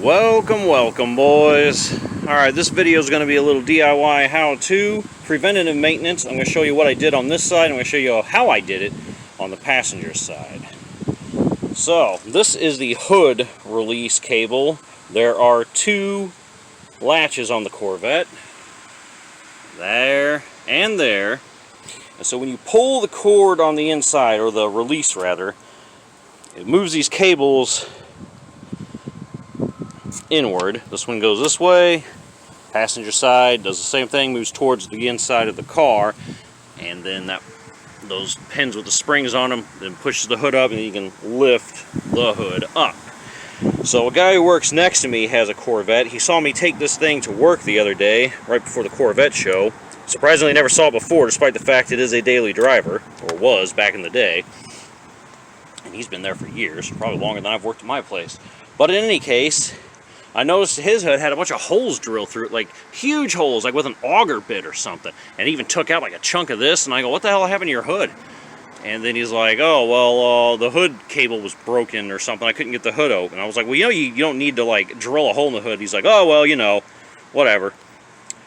Welcome boys. Alright, this video is going to be a little DIY how-to preventative maintenance. I'm going to show you what I did on this side. I'm going to show you how I did it on the passenger side. So, this is the hood release cable. There are two latches on the Corvette. There and there. And so when you pull the cord on the inside, or the release rather, it moves these cables inward. This one goes this way. Passenger side does the same thing, moves towards the inside of the car, and then those pins with the springs on them then pushes the hood up, and you can lift the hood up. So a guy who works next to me has a Corvette. He saw me take this thing to work the other day, right before the Corvette show. Surprisingly, never saw it before, despite the fact it is a daily driver, or was back in the day. And he's been there for years, probably longer than I've worked at my place. But in any case, I noticed his hood had a bunch of holes drilled through it, like huge holes, like with an auger bit or something. And he even took out like a chunk of this, and I go, what the hell happened to your hood? And then he's like, oh, well, the hood cable was broken or something. I couldn't get the hood open. I was like, well, you don't need to, like, drill a hole in the hood. He's like, oh, well, whatever.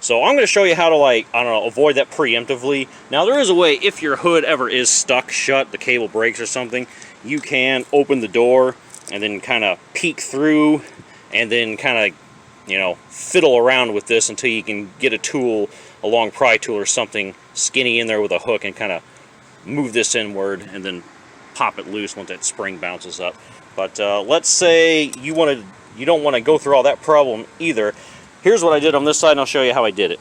So I'm going to show you how to, like, I don't know, avoid that preemptively. Now, there is a way, if your hood ever is stuck shut, the cable breaks or something, you can open the door and then kind of peek through and then kind of, fiddle around with this until you can get a tool, a long pry tool or something skinny in there with a hook, and kind of move this inward and then pop it loose once that spring bounces up. But let's say you don't want to go through all that problem either. Here's what I did on this side, and I'll show you how I did it.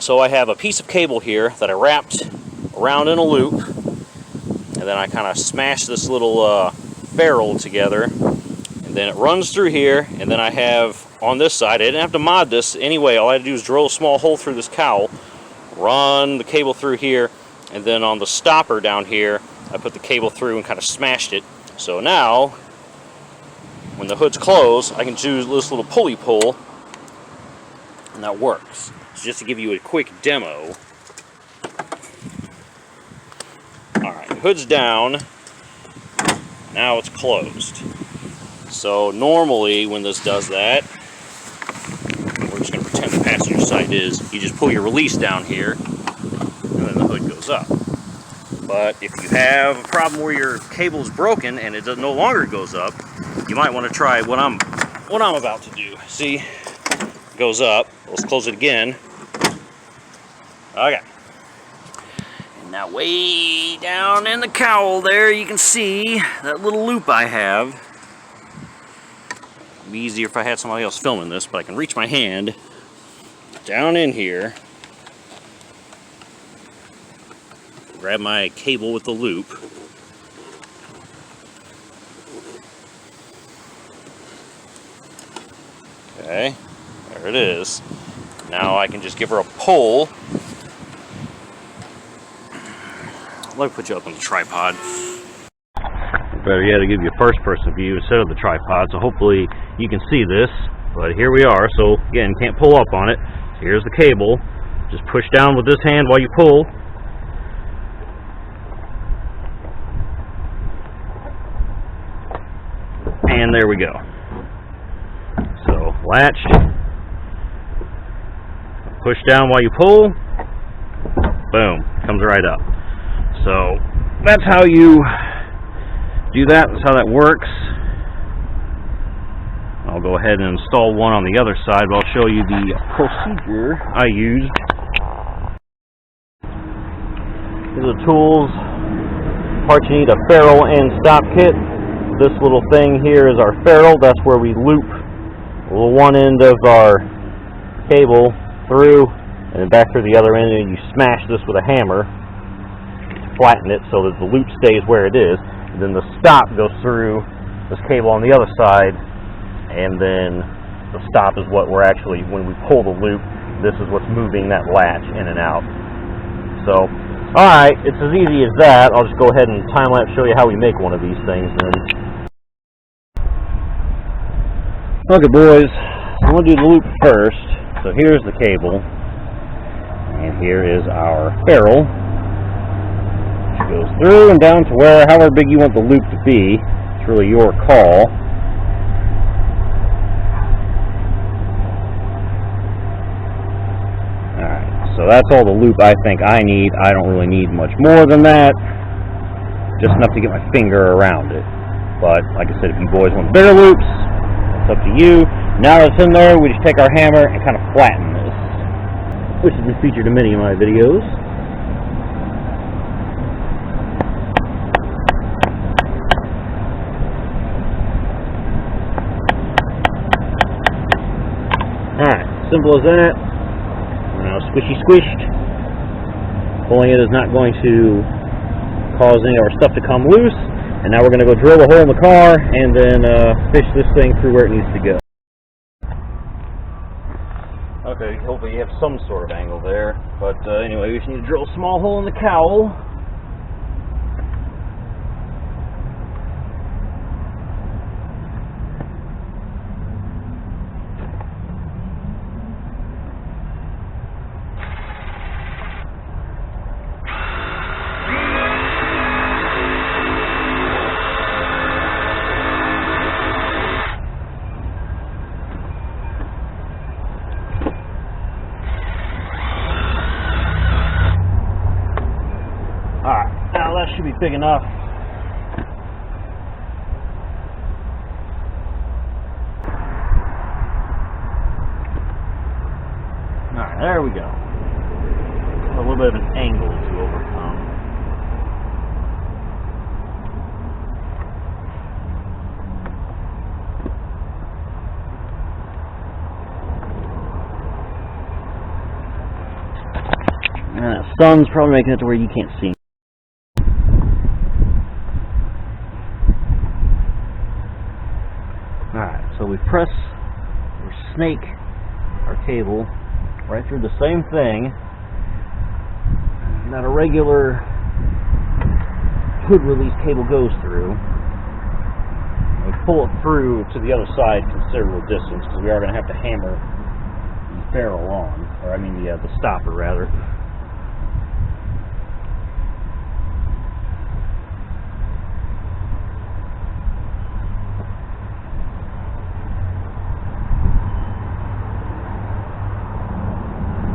So I have a piece of cable here that I wrapped around in a loop, and then I kind of smashed this little ferrule together. And then it runs through here, and then I have on this side, I didn't have to mod this anyway, all I had to do is drill a small hole through this cowl, run the cable through here, and then on the stopper down here, I put the cable through and kind of smashed it. So now, when the hood's closed, I can choose this little pulley pull, and that works. So just to give you a quick demo. Alright, the hood's down, now it's closed. So normally when this does that, we're just going to pretend the passenger side is, you just pull your release down here, and then the hood goes up. But if you have a problem where your cable is broken and it no longer goes up, you might want to try what I'm about to do. See, it goes up. Let's close it again. Okay. And now way down in the cowl there, you can see that little loop I have. It'd be easier if I had somebody else filming this, but I can reach my hand down in here, grab my cable with the loop, okay, there it is. Now I can just give her a pull. Let me put you up on the tripod. Better yet, to give you a first-person view instead of the tripod, so hopefully you can see this. But here we are. So again, can't pull up on it. So here's the cable. Just push down with this hand while you pull. And there we go. So latched. Push down while you pull. Boom. Comes right up. So that's how you do that. That's how that works. I'll go ahead and install one on the other side, but I'll show you the procedure I used. These are the tools. Parts you need: a ferrule and stop kit. This little thing here is our ferrule. That's where we loop one end of our cable through and then back through the other end, and you smash this with a hammer to flatten it so that the loop stays where it is. And then the stop goes through this cable on the other side, and then the stop is what we're actually, when we pull the loop, this is what's moving that latch in and out. So, alright, it's as easy as that. I'll just go ahead and time-lapse show you how we make one of these things then. Okay boys, I'm going to do the loop first. So here's the cable, and here is our ferrule. Goes through and down to however big you want the loop to be. It's really your call. So that's all the loop I think I need. I don't really need much more than that. Just enough to get my finger around it. But like I said, if you boys want bigger loops, it's up to you. Now that it's in there, we just take our hammer and kind of flatten this, which has been featured in many of my videos. Alright, simple as that. Now squishy squished. Pulling it is not going to cause any of our stuff to come loose. And now we're going to go drill a hole in the car and then fish this thing through where it needs to go. Okay, hopefully you have some sort of angle there. But anyway, we just need to drill a small hole in the cowl. That should be big enough. Alright, there we go. A little bit of an angle to overcome. And that sun's probably making it to where you can't see. Alright, so we press or snake our cable right through the same thing that a regular hood release cable goes through. We pull it through to the other side considerable distance because we are going to have to hammer the ferrule on, or I mean the stopper rather.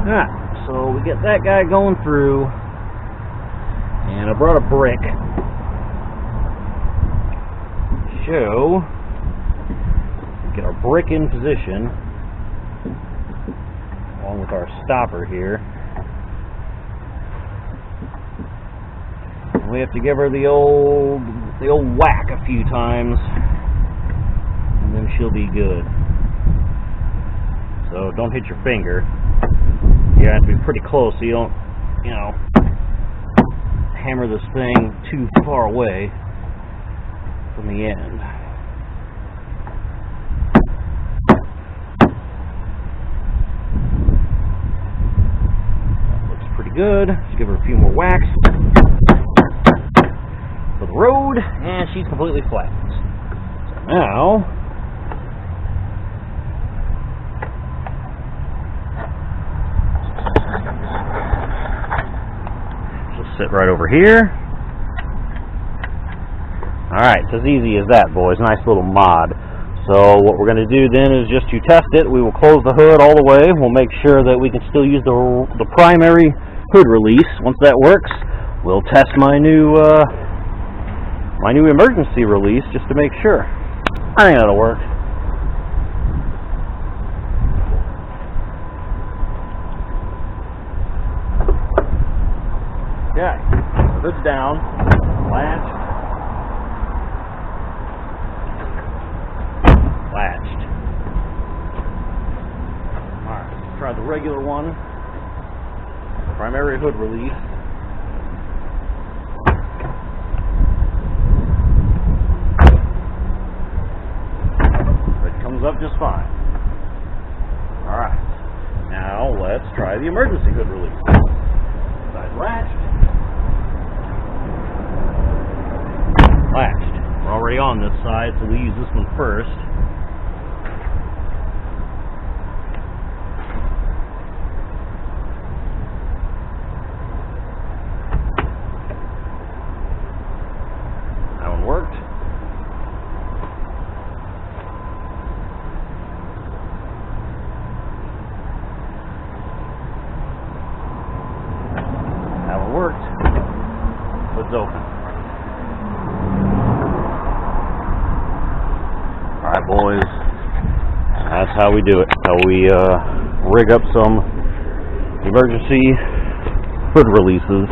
Alright, so we get that guy going through, and I brought a brick. So, get our brick in position, along with our stopper here. And we have to give her the old whack a few times, and then she'll be good. So don't hit your finger. You have to be pretty close so you don't, hammer this thing too far away from the end. That looks pretty good. Let's give her a few more whacks for the road, and she's completely flat. So now, sit right over here. Alright, it's as easy as that, boys. Nice little mod. So what we're going to do then is just to test it, we will close the hood all the way. We'll make sure that we can still use the primary hood release. Once that works, we'll test my new emergency release just to make sure. I think that'll work. Okay, the hood's down, latched. Alright, let's try the regular one. Primary hood release. It comes up just fine. Alright, now let's try the emergency hood release. Side latched. Latched. We're already on this side, so we use this one first. That one worked. boys. That's how we do it. How we rig up some emergency hood releases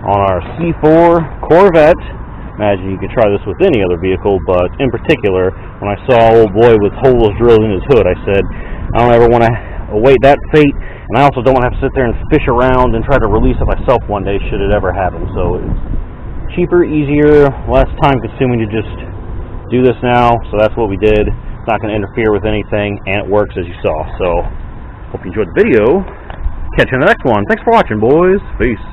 on our C4 Corvette. Imagine you could try this with any other vehicle, but in particular, when I saw old boy with holes drilled in his hood, I said, I don't ever want to await that fate, and I also don't want to have to sit there and fish around and try to release it myself one day should it ever happen. So it's cheaper, easier, less time consuming to just do this now. So that's what we did. It's not going to interfere with anything, and it works as you saw. So hope you enjoyed the video. Catch you in the next one. Thanks for watching, boys. Peace.